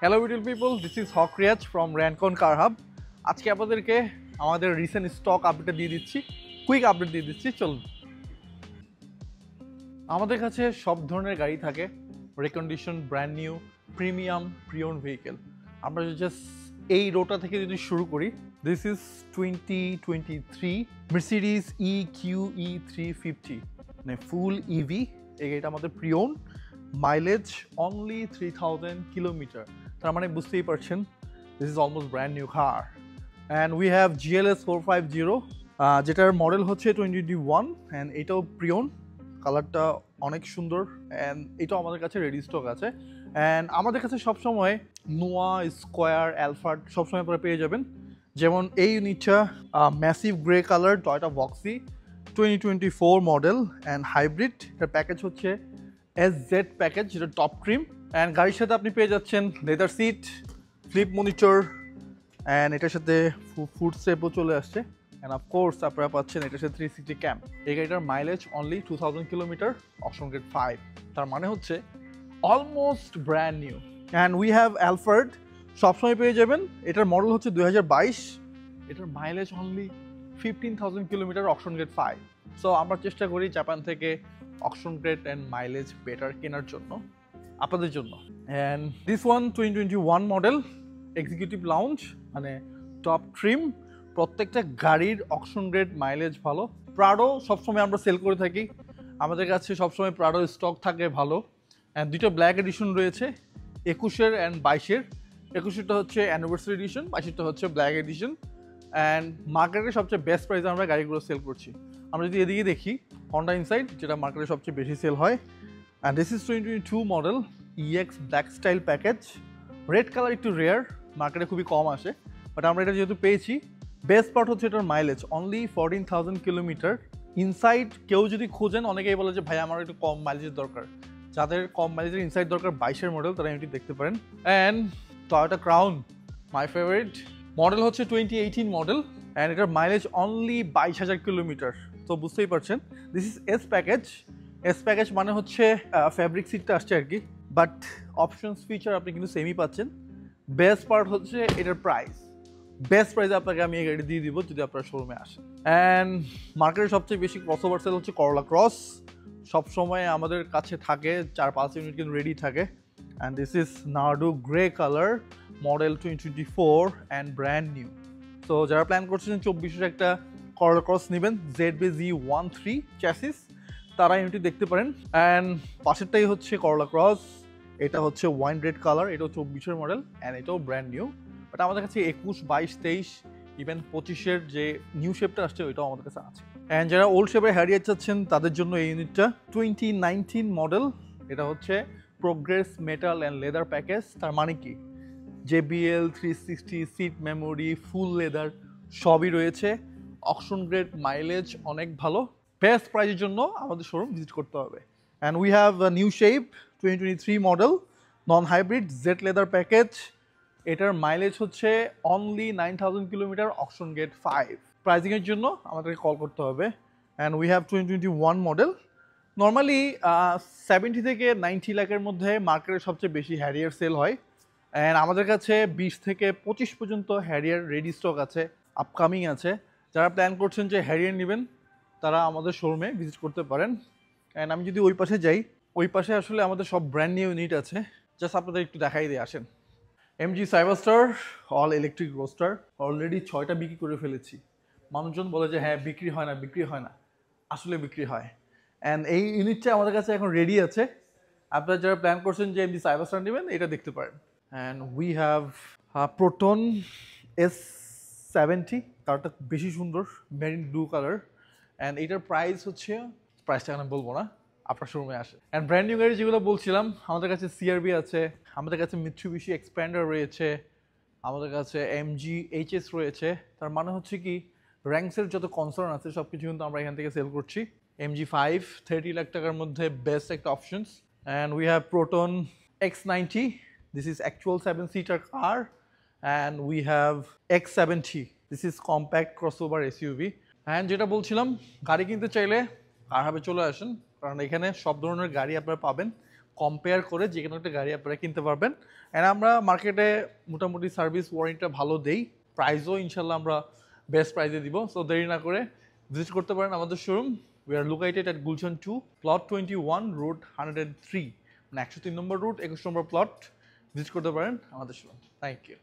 Hello beautiful people, this is Haque Riaz from Rancon car hub. আজকে আপনাদেরকে আমাদের রিসেন্ট স্টক আপডেট দিয়ে দিচ্ছি, কুইক আপডেট দিয়ে দিচ্ছি। চলুন, আমাদের কাছে সব ধরনের গাড়ি থাকে, recondition, brand new, premium, preowned vehicle. আমরা জাস্ট এই রোটা থেকে যদি শুরু করি, দিস ইজ 2023 Mercedes EQE 350, মানে ফুল ইভি। এই গাড়িটা আমাদের প্রিওন, মাইলেজ অনলি 3000 কিলোমিটার। তার মানে বুঝতেই পারছেন, this is almost brand new car. And we have GLS 450, যেটার মডেল হচ্ছে 2021, অ্যান্ড এটাও প্রিওন। কালারটা অনেক সুন্দর, অ্যান্ড এটাও আমাদের কাছে রেডি স্টক আছে। অ্যান্ড আমাদের কাছে সবসময় নোয়া, স্কোয়ার, অ্যালফার্ড সবসময় পরে পেয়ে যাবেন। যেমন এই ইউনিটটা massive grey colour Toyota Voxy 2024 model and hybrid. এটার প্যাকেজ হচ্ছে SZ প্যাকেজ, যেটা টপ ট্রিম। অ্যান্ড গাড়ির সাথে আপনি পেয়ে যাচ্ছেন leather seat, flip monitor, and এটার সাথে ফুড সেপও চলে আসছে। অ্যান্ড অফকোর্স আপনারা পাচ্ছেন এটার সাথে 360 ক্যাম্প। এই গাড়িটার mileage only 2000 kilometre, option grade 5। তার মানে হচ্ছে almost brand new. And we have Alphard, সবসময় পেয়ে যাবেন। এটার মডেল হচ্ছে 2022, এটার mileage only 15,000 kilometre, option grade 5। So আমরা চেষ্টা করি জাপান থেকে option grade and mileage better কেনার জন্য আপনাদের জন্য। And this one 2021 model, executive lounge, মানে টপ ট্রিম। প্রত্যেকটা গাড়ির অপশন গ্রেড, মাইলেজ ভালো। প্রাডো সবসময় আমরা সেল করে থাকি, আমাদের কাছে সবসময় প্রাডো স্টক থাকে ভালো। অ্যান্ড দুটো ব্ল্যাক এডিশন রয়েছে, 21 অ্যান্ড 22। 21টা হচ্ছে অ্যানিভার্সারি এডিশন, 22টা হচ্ছে ব্ল্যাক এডিশন। অ্যান্ড মার্কেটের সবচেয়ে বেস্ট প্রাইসে আমরা গাড়িগুলো সেল করছি। আমরা যদি এদিকে দেখি, হন্ডা ইনসাইড, যেটা মার্কেটে সবচেয়ে বেশি সেল হয়। And this is 2022 model EX black style package. Red colour একটু রেয়ার, মার্কেটে খুবই কম আসে, বাট আমরা এটা যেহেতু পেয়েছি। বেস্ট পার্ট হচ্ছে এটার মাইলেজ অনলি 14,000 কিলোমিটার। ইনসাইড কেউ যদি খোঁজেন, অনেকেই বলে যে ভাই আমার একটু কম মাইলেজের দরকার। যাদের কম মাইলেজের ইনসাইড দরকার, 22-এর মডেল, তারা এটি দেখতে পারেন। And Toyota crown, my favourite model হচ্ছে 2018 মডেল, অ্যান্ড এটার মাইলেজ অনলি 22,000 কিলোমিটার। তো বুঝতেই পারছেন, this is S package. S package মানে হচ্ছে ফ্যাব্রিক সিটটা আসছে আর কি, বাট অপশনস ফিচার আপনি কিন্তু সেমই পাচ্ছেন। বেস্ট পার্ট হচ্ছে এটার প্রাইস। বেস্ট প্রাইসে আপনাকে আমি এই গাড়ি দিয়ে দিব যদি আপনার শোরুমে আসেন। অ্যান্ড মার্কেটে সবচেয়ে বেশি ক্রসওভার সেল হচ্ছে করলা ক্রস। সবসময় আমাদের কাছে থাকে 4-5 ইউনিট কিন্তু রেডি থাকে। And this is Nardo grey colour, model 2024 and brand new. তো যারা প্ল্যান করছেন 24-এর একটা করলা ক্রস নেবেন, ZBZ13 চ্যাসিস, তারা ইউনিটটি দেখতে পারেন। অ্যান্ড পাশেরটাই হচ্ছে করলা ক্রস, এটা হচ্ছে ওয়াইন রেড কালার, এটাও 24-এর মডেল অ্যান্ড এটাও ব্র্যান্ড নিউ। বাট আমাদের কাছে 21, 22, 23, ইভেন 25-এর যে নিউ শেপটা আসছে ওইটাও আমাদের কাছে আছে। অ্যান্ড যারা ওল্ড শেপের হ্যারিয়ার চাচ্ছেন তাদের জন্য এই ইউনিটটা 2019 মডেল। এটা হচ্ছে progress metal and leather package. তার মানে কি, JBL 360, seat memory, full leather সবই রয়েছে। অপশন গ্রেড, মাইলেজ অনেক ভালো। বেস্ট প্রাইজের জন্য আমাদের শোরুম ভিজিট করতে হবে। And we have new shape 2023 model, non hybrid, Z leather package. এটার মাইলেজ হচ্ছে অনলি 9,000 কিলোমিটার, অপশন গ্রেড 5। প্রাইজিংয়ের জন্য আমাদেরকে কল করতে হবে। And we have 2021 model. Normally 70 থেকে 90 লাখের মধ্যে মার্কেটে সবচেয়ে বেশি হ্যারিয়ার সেল হয়। অ্যান্ড আমাদের কাছে 20 থেকে 25 পর্যন্ত হ্যারিয়ার রেডি স্টক আছে, আপকামিং আছে। যারা প্ল্যান করছেন যে হ্যারিয়ার নেবেন, তারা আমাদের শোরুমে ভিজিট করতে পারেন। অ্যান্ড আমি যদি ওই পাশে যাই, ওই পাশে আসলে আমাদের সব ব্র্যান্ড নিউ ইউনিট আছে। জাস্ট আপনাদের একটু দেখাই দিয়ে আসেন। MG Cyberster all electric roadster, already 6টা বিক্রি করে ফেলেছি। মানুষজন বলে যে হ্যাঁ বিক্রি হয় না, বিক্রি হয় না, আসলে বিক্রি হয়। অ্যান্ড এই ইউনিটটা আমাদের কাছে এখন রেডি আছে। আপনারা যারা প্ল্যান করছেন যে MG সাইবারস্টার নেবেন, এটা দেখতে পারেন। And we have proton S70, কালারটা বেশি সুন্দর, মেরিন ব্লু কালার। অ্যান্ড এটার প্রাইস হচ্ছে, প্রাইসটা আমি বলবো না, আপনার শোরুমে আসে। অ্যান্ড ব্র্যান্ড নিউ গাড়ি যেগুলো বলছিলাম, আমাদের কাছে CRV আছে, আমাদের কাছে মিৎসুবিশি এক্সপ্যান্ডার রয়েছে, আমাদের কাছে MG HS রয়েছে। তার মানে হচ্ছে কি, র্যাঙ্কসের যত কনসার্ন আছে সব কিছু কিন্তু আমরা এখান থেকে সেল করছি। MG5 30 লাখ টাকার মধ্যে বেস্ট একটা options. And we have Proton X90, this is actual 7-সিটার car. And we have X70, this is compact crossover SUV। And যেটা বলছিলাম, গাড়ি কিনতে চাইলে কার হাবে চলে আসেন, কারণ এখানে সব ধরনের গাড়ি আপনারা পাবেন কম্পেয়ার করে যে কোনো একটা গাড়ি আপনারা কিনতে পারবেন। অ্যান্ড আমরা মার্কেটে মোটামুটি সার্ভিস ওয়ারেন্টিটা ভালো দেই, প্রাইসও ইনশাল্লাহ আমরা বেস্ট প্রাইসে দিব। সো দেরি না করে ভিজিট করতে পারেন আমাদের showroom. We are located at Gulshan 2, plot 21, road 103, মানে 103 নম্বর রুট, 21 নম্বর প্লট। ভিজিট করতে পারেন আমাদের শোরুম। Thank you.